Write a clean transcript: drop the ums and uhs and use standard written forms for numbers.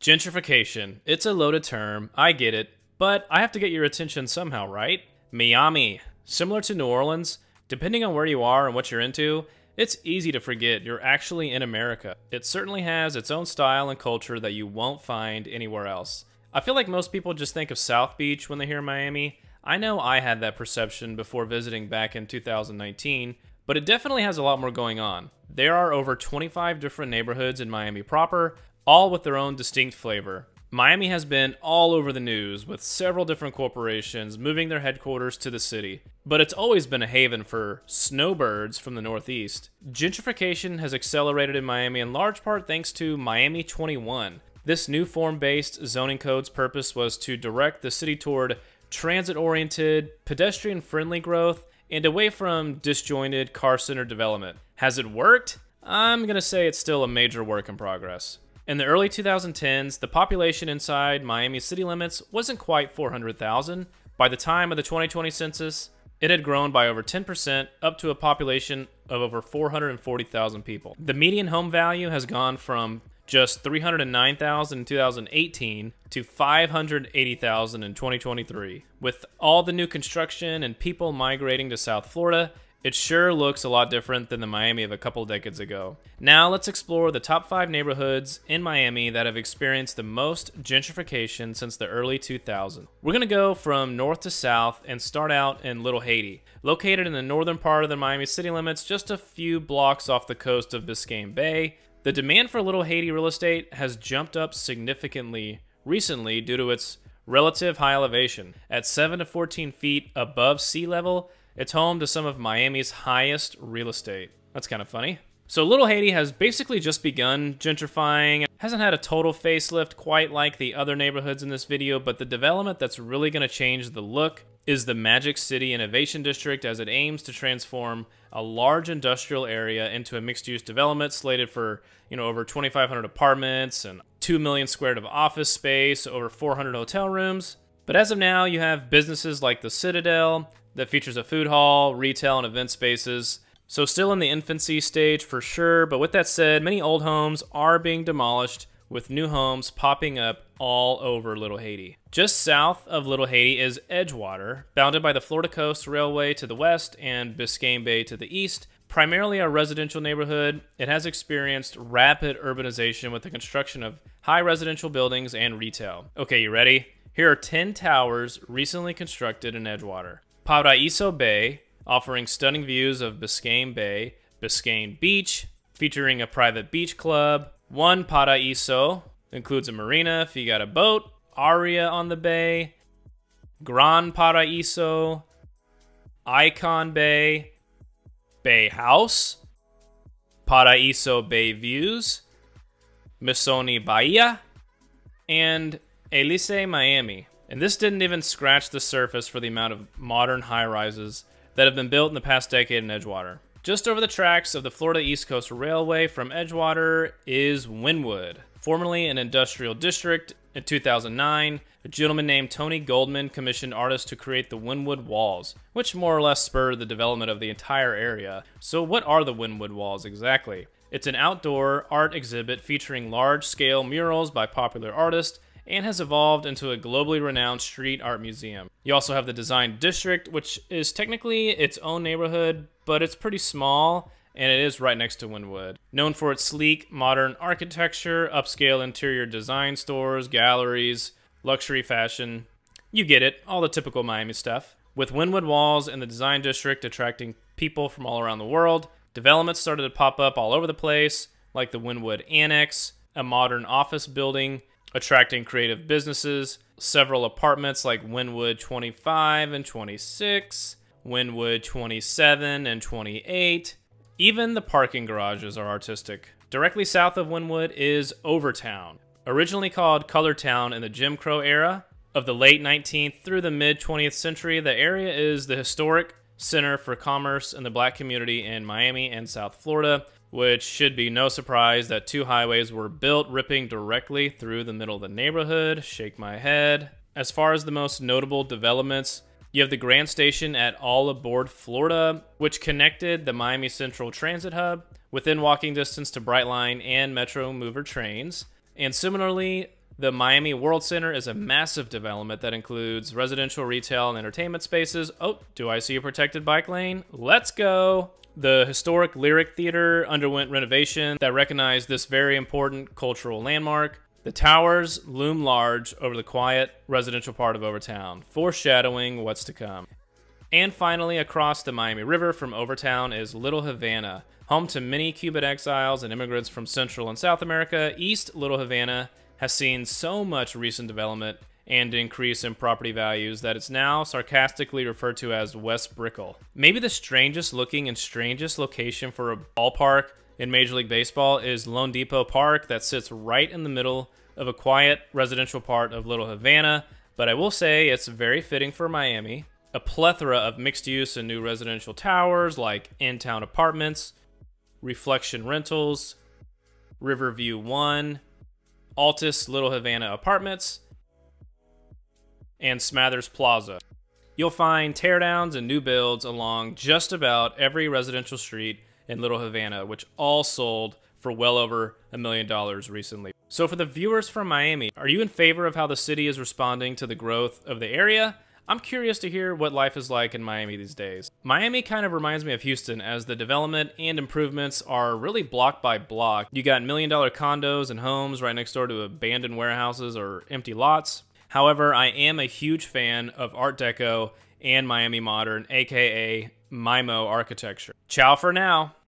Gentrification. It's a loaded term, I get it, but I have to get your attention somehow, right? Miami. Similar to New Orleans, depending on where you are and what you're into, it's easy to forget you're actually in America. It certainly has its own style and culture that you won't find anywhere else. I feel like most people just think of South Beach when they hear Miami. I know I had that perception before visiting back in 2019, but it definitely has a lot more going on. There are over 25 different neighborhoods in Miami proper, all with their own distinct flavor. Miami has been all over the news, with several different corporations moving their headquarters to the city. But it's always been a haven for snowbirds from the Northeast. Gentrification has accelerated in Miami in large part thanks to Miami 21. This new form-based zoning code's purpose was to direct the city toward transit-oriented, pedestrian-friendly growth and away from disjointed, car-centered development. Has it worked? I'm gonna say it's still a major work in progress. In the early 2010s, the population inside Miami's city limits wasn't quite 400,000. By the time of the 2020 census, it had grown by over 10%, up to a population of over 440,000 people. The median home value has gone from just $309,000 in 2018 to $580,000 in 2023. With all the new construction and people migrating to South Florida, it sure looks a lot different than the Miami of a couple decades ago. Now let's explore the top 5 neighborhoods in Miami that have experienced the most gentrification since the early 2000s. We're gonna go from north to south and start out in Little Haiti. Located in the northern part of the Miami city limits, just a few blocks off the coast of Biscayne Bay, the demand for Little Haiti real estate has jumped up significantly recently due to its relative high elevation. At 7 to 14 feet above sea level, it's home to some of Miami's highest real estate. That's kind of funny. So Little Haiti has basically just begun gentrifying. Hasn't had a total facelift quite like the other neighborhoods in this video, but the development that's really going to change the look is the Magic City Innovation District, as it aims to transform a large industrial area into a mixed-use development slated for, over 2,500 apartments and 2 million square feet of office space, over 400 hotel rooms. But as of now, you have businesses like the Citadel that features a food hall, retail, and event spaces. So still in the infancy stage for sure, but with that said, many old homes are being demolished with new homes popping up all over Little Haiti. Just south of Little Haiti is Edgewater, bounded by the Florida Coast Railway to the west and Biscayne Bay to the east. Primarily a residential neighborhood, it has experienced rapid urbanization with the construction of high residential buildings and retail. Okay, you ready? Here are 10 towers recently constructed in Edgewater. Paraíso Bay, offering stunning views of Biscayne Bay. Biscayne Beach, featuring a private beach club. One Paraíso, includes a marina if you got a boat. Aria on the bay. Gran Paraíso. Icon Bay. Bay House. Paraíso Bay Views. Missoni Bahia. And Elise Miami. And this didn't even scratch the surface for the amount of modern high-rises that have been built in the past decade in Edgewater. Just over the tracks of the Florida East Coast Railway from Edgewater is Wynwood. Formerly an industrial district, in 2009, a gentleman named Tony Goldman commissioned artists to create the Wynwood Walls, which more or less spurred the development of the entire area. So what are the Wynwood Walls exactly? It's an outdoor art exhibit featuring large-scale murals by popular artists and has evolved into a globally renowned street art museum. You also have the Design District, which is technically its own neighborhood, but it's pretty small, and it is right next to Wynwood. Known for its sleek, modern architecture, upscale interior design stores, galleries, luxury fashion. You get it, all the typical Miami stuff. With Wynwood Walls and the Design District attracting people from all around the world, developments started to pop up all over the place, like the Wynwood Annex, a modern office building, attracting creative businesses, several apartments like Wynwood 25 and 26, Wynwood 27 and 28. Even the parking garages are artistic. Directly south of Wynwood is Overtown. Originally called Colortown in the Jim Crow era of the late 19th through the mid 20th century, the area is the historic center for commerce in the black community in Miami and South Florida, which should be no surprise that 2 highways were built ripping directly through the middle of the neighborhood. Shake my head. As far as the most notable developments, you have the Grand Station at All Aboard Florida, which connected the Miami Central Transit Hub within walking distance to Brightline and Metro Mover trains. And similarly, The Miami World Center is a massive development that includes residential, retail, and entertainment spaces. Oh, do I see a protected bike lane? Let's go! The historic Lyric Theater underwent renovation that recognized this very important cultural landmark. The towers loom large over the quiet residential part of Overtown, foreshadowing what's to come. And finally, across the Miami River from Overtown is Little Havana, home to many Cuban exiles and immigrants from Central and South America. East Little Havana has seen so much recent development and increase in property values that it's now sarcastically referred to as West Brickell. Maybe the strangest looking and strangest location for a ballpark in Major League Baseball is Lone Depot Park that sits right in the middle of a quiet residential part of Little Havana, but I will say it's very fitting for Miami. A plethora of mixed use and new residential towers like in-town apartments, Reflection Rentals, Riverview 1, Altus Little Havana Apartments, and Smathers Plaza. You'll find teardowns and new builds along just about every residential street in Little Havana, which all sold for well over $1 million recently. So for the viewers from Miami, are you in favor of how the city is responding to the growth of the area? I'm curious to hear what life is like in Miami these days. Miami kind of reminds me of Houston, as the development and improvements are really block by block. You got $1 million condos and homes right next door to abandoned warehouses or empty lots. However, I am a huge fan of Art Deco and Miami Modern, aka MIMO architecture. Ciao for now.